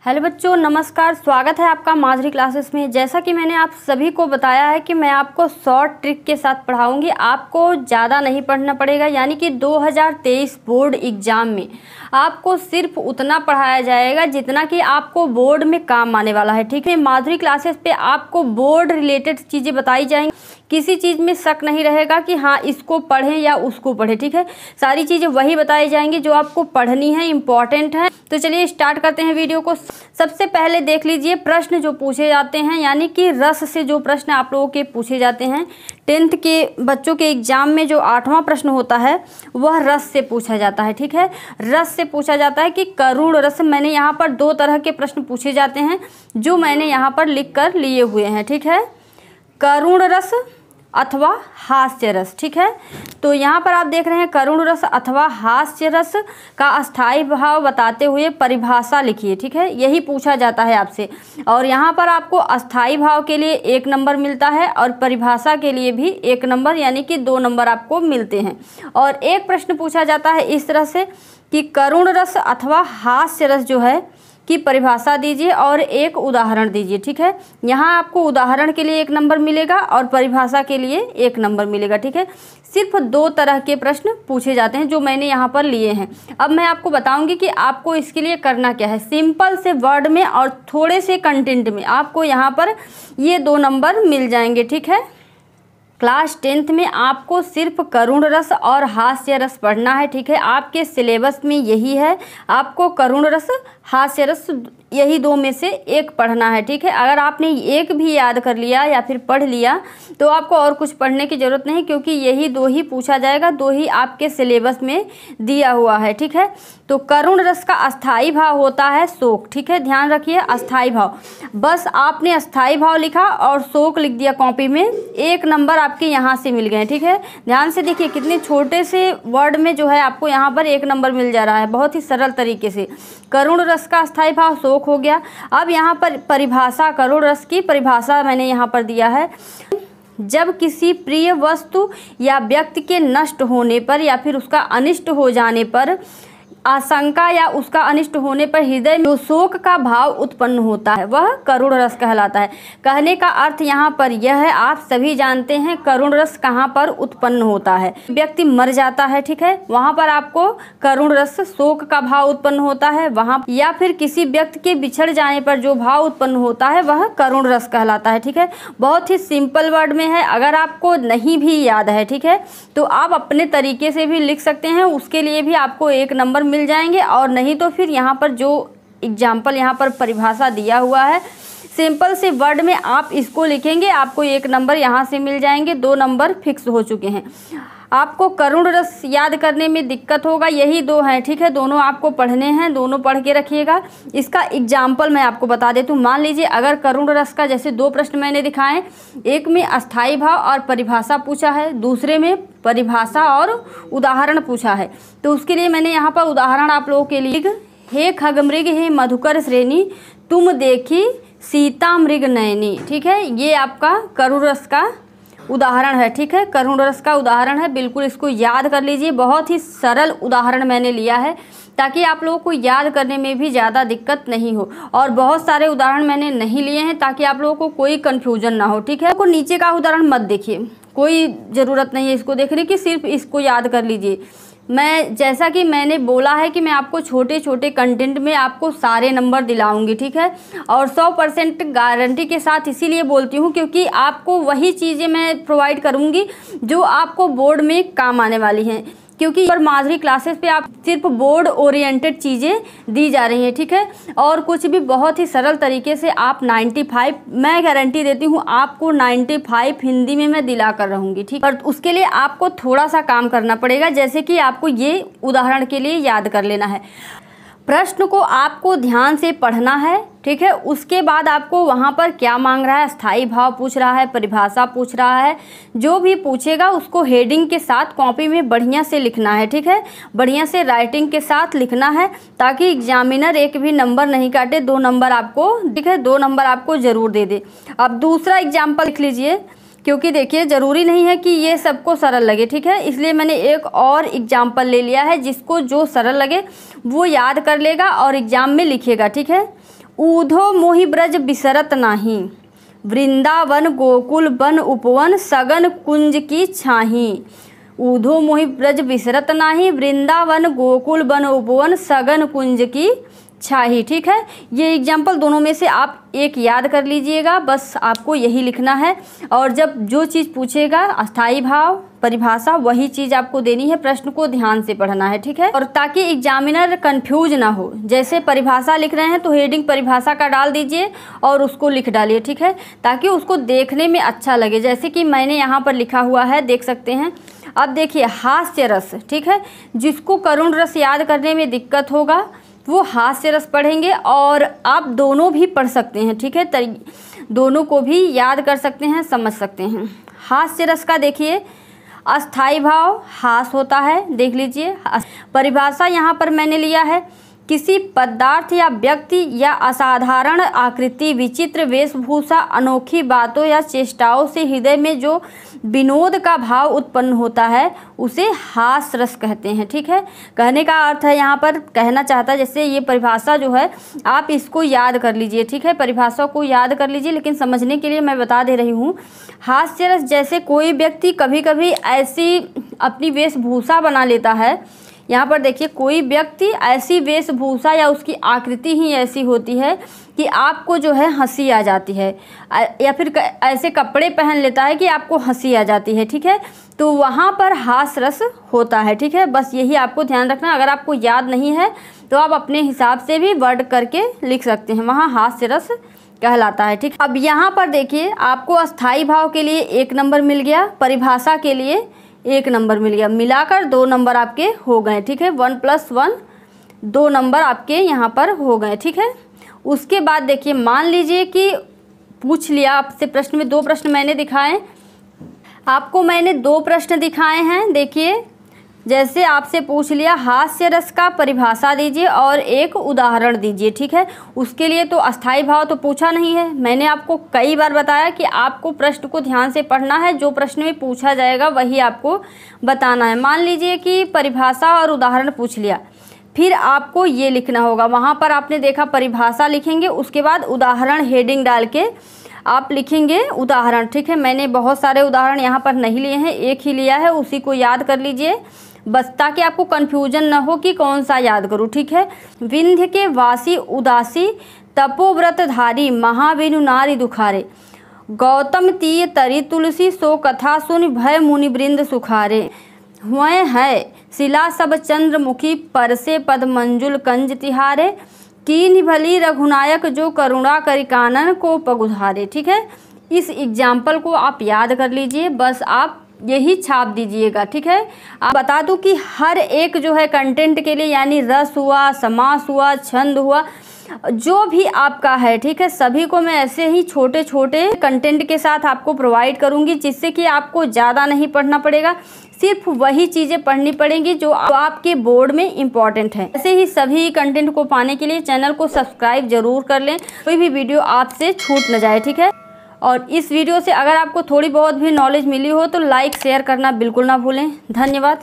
Hello बच्चों, नमस्कार। स्वागत है आपका माधुरी क्लासेस में। जैसा कि मैंने आप सभी को बताया है कि मैं आपको शॉर्ट ट्रिक के साथ पढ़ाऊंगी। आपको ज़्यादा नहीं पढ़ना पड़ेगा, यानी कि 2023 बोर्ड एग्ज़ाम में आपको सिर्फ उतना पढ़ाया जाएगा जितना कि आपको बोर्ड में काम आने वाला है। ठीक है, माधुरी क्लासेस पे आपको बोर्ड रिलेटेड चीज़ें बताई जाएंगी। किसी चीज़ में शक नहीं रहेगा कि हाँ इसको पढ़ें या उसको पढ़ें। ठीक है, सारी चीज़ें वही बताई जाएंगी जो आपको पढ़नी है, इम्पॉर्टेंट है। तो चलिए स्टार्ट करते हैं वीडियो को। सबसे पहले देख लीजिए प्रश्न जो पूछे जाते हैं, यानी कि रस से जो प्रश्न आप लोगों के पूछे जाते हैं। 10th के बच्चों के एग्जाम में जो 8वां प्रश्न होता है वह रस से पूछा जाता है। ठीक है, रस से पूछा जाता है कि करुण रस। मैंने यहाँ पर 2 तरह के प्रश्न पूछे जाते हैं जो मैंने यहाँ पर लिख कर लिए हुए हैं। ठीक है, करुण रस अथवा हास्य रस। ठीक है, तो यहाँ पर आप देख रहे हैं करुण रस अथवा हास्य रस का अस्थाई भाव बताते हुए परिभाषा लिखिए। ठीक है, यही पूछा जाता है आपसे। और यहाँ पर आपको अस्थाई भाव के लिए 1 नंबर मिलता है और परिभाषा के लिए भी 1 नंबर, यानी कि 2 नंबर आपको मिलते हैं। और एक प्रश्न पूछा जाता है इस तरह से कि करुण रस अथवा हास्य रस जो है की परिभाषा दीजिए और एक उदाहरण दीजिए। ठीक है, यहाँ आपको उदाहरण के लिए 1 नंबर मिलेगा और परिभाषा के लिए 1 नंबर मिलेगा। ठीक है, सिर्फ 2 तरह के प्रश्न पूछे जाते हैं जो मैंने यहाँ पर लिए हैं। अब मैं आपको बताऊंगी कि आपको इसके लिए करना क्या है। सिंपल से वर्ड में और थोड़े से कंटेंट में आपको यहाँ पर ये 2 नंबर मिल जाएंगे। ठीक है, क्लास 10th में आपको सिर्फ करुण रस और हास्य रस पढ़ना है। ठीक है, आपके सिलेबस में यही है, आपको करुण रस हास्य रस यही 2 में से 1 पढ़ना है। ठीक है, अगर आपने 1 भी याद कर लिया या फिर पढ़ लिया तो आपको और कुछ पढ़ने की ज़रूरत नहीं, क्योंकि यही 2 ही पूछा जाएगा, 2 ही आपके सिलेबस में दिया हुआ है। ठीक है, तो करुण रस का अस्थाई भाव होता है शोक। ठीक है, ध्यान रखिए, अस्थाई भाव। बस आपने अस्थाई भाव लिखा और शोक लिख दिया कॉपी में, 1 नंबर आपके यहाँ से मिल गए। ठीक है, ध्यान से देखिए कितने छोटे से वर्ड में जो है आपको यहाँ पर 1 नंबर मिल जा रहा है, बहुत ही सरल तरीके से। करुण रस का अस्थाई भाव शोक हो गया। अब यहाँ पर परिभाषा, करुण रस की परिभाषा मैंने यहाँ पर दिया है। जब किसी प्रिय वस्तु या व्यक्ति के नष्ट होने पर या फिर उसका अनिष्ट हो जाने पर, आशंका या उसका अनिष्ट होने पर हृदय में शोक का भाव उत्पन्न होता है, वह करुण रस कहलाता है। कहने का अर्थ यहाँ पर यह है, आप सभी जानते हैं करुण रस कहाँ पर उत्पन्न होता है। व्यक्ति मर जाता है, ठीक है, वहाँ पर आपको करुण रस शोक का भाव उत्पन्न होता है वहाँ, या फिर किसी व्यक्ति के बिछड़ जाने पर जो भाव उत्पन्न होता है वह करुण रस कहलाता है। ठीक है, बहुत ही सिंपल वर्ड में है। अगर आपको नहीं भी याद है, ठीक है, तो आप अपने तरीके से भी लिख सकते हैं, उसके लिए भी आपको 1 नंबर मिल जाएंगे। और नहीं तो फिर यहाँ पर जो एग्जाम्पल यहाँ पर परिभाषा दिया हुआ है, सिंपल से वर्ड में आप इसको लिखेंगे, आपको 1 नंबर यहाँ से मिल जाएंगे। 2 नंबर फिक्स हो चुके हैं। आपको करुण रस याद करने में दिक्कत होगा, यही 2 हैं। ठीक है, दोनों आपको पढ़ने हैं, दोनों पढ़ के रखिएगा। इसका एग्जाम्पल मैं आपको बता देती हूँ। मान लीजिए अगर करुण रस का जैसे 2 प्रश्न मैंने दिखाए, एक में अस्थाई भाव और परिभाषा पूछा है, दूसरे में परिभाषा और उदाहरण पूछा है, तो उसके लिए मैंने यहाँ पर उदाहरण आप लोगों के लिए, हे खगमृग हे मधुकर श्रेणी, तुम देखी सीता मृग नयनी। ठीक है, ये आपका करुण रस का उदाहरण है। ठीक है, करुण रस का उदाहरण है, बिल्कुल इसको याद कर लीजिए। बहुत ही सरल उदाहरण मैंने लिया है ताकि आप लोगों को याद करने में भी ज़्यादा दिक्कत नहीं हो। और बहुत सारे उदाहरण मैंने नहीं लिए हैं ताकि आप लोगों को कोई कन्फ्यूजन ना हो। ठीक है, आपको नीचे का उदाहरण मत देखिए, कोई ज़रूरत नहीं है इसको देखने की, सिर्फ इसको याद कर लीजिए। मैं जैसा कि मैंने बोला है कि मैं आपको छोटे छोटे कंटेंट में आपको सारे नंबर दिलाऊंगी। ठीक है, और 100% गारंटी के साथ इसीलिए बोलती हूँ क्योंकि आपको वही चीज़ें मैं प्रोवाइड करूँगी जो आपको बोर्ड में काम आने वाली हैं, क्योंकि पर माधुरी क्लासेस पे आप सिर्फ बोर्ड ओरिएंटेड चीज़ें दी जा रही हैं। ठीक है, और कुछ भी बहुत ही सरल तरीके से आप 95, मैं गारंटी देती हूँ आपको 95 हिंदी में मैं दिला कर रहूँगी। ठीक, पर उसके लिए आपको थोड़ा सा काम करना पड़ेगा, जैसे कि आपको ये उदाहरण के लिए याद कर लेना है। प्रश्न को आपको ध्यान से पढ़ना है। ठीक है, उसके बाद आपको वहाँ पर क्या मांग रहा है, अस्थाई भाव पूछ रहा है, परिभाषा पूछ रहा है, जो भी पूछेगा उसको हेडिंग के साथ कॉपी में बढ़िया से लिखना है। ठीक है, बढ़िया से राइटिंग के साथ लिखना है ताकि एग्जामिनर 1 भी नंबर नहीं काटे, 2 नंबर आपको, ठीक है, 2 नंबर आपको ज़रूर दे दे। अब दूसरा एग्जाम्पल लिख लीजिए, क्योंकि देखिए ज़रूरी नहीं है कि ये सबको सरल लगे। ठीक है, इसलिए मैंने एक और एग्जाम्पल ले लिया है, जिसको जो सरल लगे वो याद कर लेगा और एग्ज़ाम में लिखेगा। ठीक है, ऊधो मोहि ब्रज बिसरत नाही, वृंदावन गोकुल बन उपवन सगन कुंज की छाही। ऊधो मोहि ब्रज बिसरत नाही, वृंदावन गोकुल बन उपवन सगन कुंज की छाही। ठीक है, ये एग्जाम्पल दोनों में से आप एक याद कर लीजिएगा, बस आपको यही लिखना है। और जब जो चीज़ पूछेगा अस्थाई भाव परिभाषा वही चीज़ आपको देनी है, प्रश्न को ध्यान से पढ़ना है। ठीक है, और ताकि एग्जामिनर कंफ्यूज ना हो, जैसे परिभाषा लिख रहे हैं तो हेडिंग परिभाषा का डाल दीजिए और उसको लिख डालिए। ठीक है, ताकि उसको देखने में अच्छा लगे, जैसे कि मैंने यहाँ पर लिखा हुआ है, देख सकते हैं। अब देखिए हास्य रस, ठीक है, जिसको करुण रस याद करने में दिक्कत होगा वो हास्य रस पढ़ेंगे, और आप दोनों भी पढ़ सकते हैं। ठीक है, दोनों को भी याद कर सकते हैं, समझ सकते हैं। हास्य रस का देखिए अस्थाई भाव हास होता है, देख लीजिए। परिभाषा यहाँ पर मैंने लिया है, किसी पदार्थ या व्यक्ति या असाधारण आकृति, विचित्र वेशभूषा, अनोखी बातों या चेष्टाओं से हृदय में जो विनोद का भाव उत्पन्न होता है उसे हास रस कहते हैं। ठीक है, कहने का अर्थ है यहाँ पर कहना चाहता है, जैसे ये परिभाषा जो है आप इसको याद कर लीजिए। ठीक है, परिभाषा को याद कर लीजिए, लेकिन समझने के लिए मैं बता दे रही हूँ। हास्य रस जैसे कोई व्यक्ति कभी कभी ऐसी अपनी वेशभूषा बना लेता है, यहाँ पर देखिए कोई व्यक्ति ऐसी वेशभूषा या उसकी आकृति ही ऐसी होती है कि आपको जो है हंसी आ जाती है, या फिर ऐसे कपड़े पहन लेता है कि आपको हंसी आ जाती है। ठीक है, तो वहाँ पर हास रस होता है। ठीक है, बस यही आपको ध्यान रखना। अगर आपको याद नहीं है तो आप अपने हिसाब से भी वर्ड करके लिख सकते हैं, वहाँ हास्य रस कहलाता है। ठीक, अब यहाँ पर देखिए आपको अस्थाई भाव के लिए 1 नंबर मिल गया, परिभाषा के लिए 1 नंबर मिल गया, मिलाकर 2 नंबर आपके हो गए। ठीक है, 1 + 1 2 नंबर आपके यहाँ पर हो गए। ठीक है, उसके बाद देखिए मान लीजिए कि पूछ लिया आपसे प्रश्न में 2 प्रश्न मैंने दिखाए, आपको मैंने 2 प्रश्न दिखाए हैं। देखिए जैसे आपसे पूछ लिया हास्य रस का परिभाषा दीजिए और एक उदाहरण दीजिए। ठीक है, उसके लिए तो अस्थाई भाव तो पूछा नहीं है, मैंने आपको कई बार बताया कि आपको प्रश्न को ध्यान से पढ़ना है, जो प्रश्न में पूछा जाएगा वही आपको बताना है। मान लीजिए कि परिभाषा और उदाहरण पूछ लिया, फिर आपको ये लिखना होगा, वहाँ पर आपने देखा परिभाषा लिखेंगे, उसके बाद उदाहरण हेडिंग डाल के आप लिखेंगे उदाहरण। ठीक है, मैंने बहुत सारे उदाहरण यहाँ पर नहीं लिए हैं, एक ही लिया है, उसी को याद कर लीजिए बस, ताकि आपको कन्फ्यूजन न हो कि कौन सा याद करूँ। ठीक है, विंध्य के वासी उदासी, तपोव्रतधारी, महाविनु नारी दुखारे, गौतम तीय तरी तुलसी, सो कथा सुन भय मुनि वृंद सुखारे। हुए है शिला सब चंद्रमुखी, परसे पद मंजुल कंज तिहारे, कीन भली रघुनायक, जो करुणा करि कानन को पगुधारे। ठीक है, इस एग्जाम्पल को आप याद कर लीजिए, बस आप यही छाप दीजिएगा। ठीक है, आप बता दूं कि हर एक जो है कंटेंट के लिए, यानी रस हुआ, समास हुआ, छंद हुआ, जो भी आपका है, ठीक है, सभी को मैं ऐसे ही छोटे छोटे कंटेंट के साथ आपको प्रोवाइड करूंगी, जिससे कि आपको ज़्यादा नहीं पढ़ना पड़ेगा, सिर्फ वही चीज़ें पढ़नी पड़ेंगी जो आपके बोर्ड में इम्पॉर्टेंट है। ऐसे ही सभी कंटेंट को पाने के लिए चैनल को सब्सक्राइब जरूर कर लें, कोई भी वीडियो आपसे छूट न जाए। ठीक है, और इस वीडियो से अगर आपको थोड़ी बहुत भी नॉलेज मिली हो तो लाइक शेयर करना बिल्कुल ना भूलें। धन्यवाद।